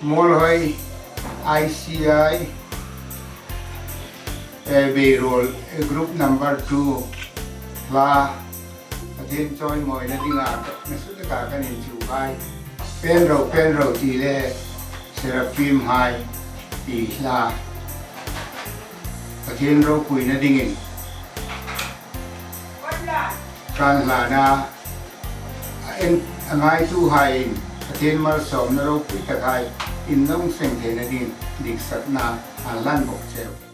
Molhoi ICI payroll group number 2 la athen choi moi na dinga mesu ka kan in chu kai pen ro ti le seraphim hai ti la athen ro kui na dingin kan la na en angai tu hai athen mar som na ro pi ta kai in nong seng the na din dik sat na an lan bok cheu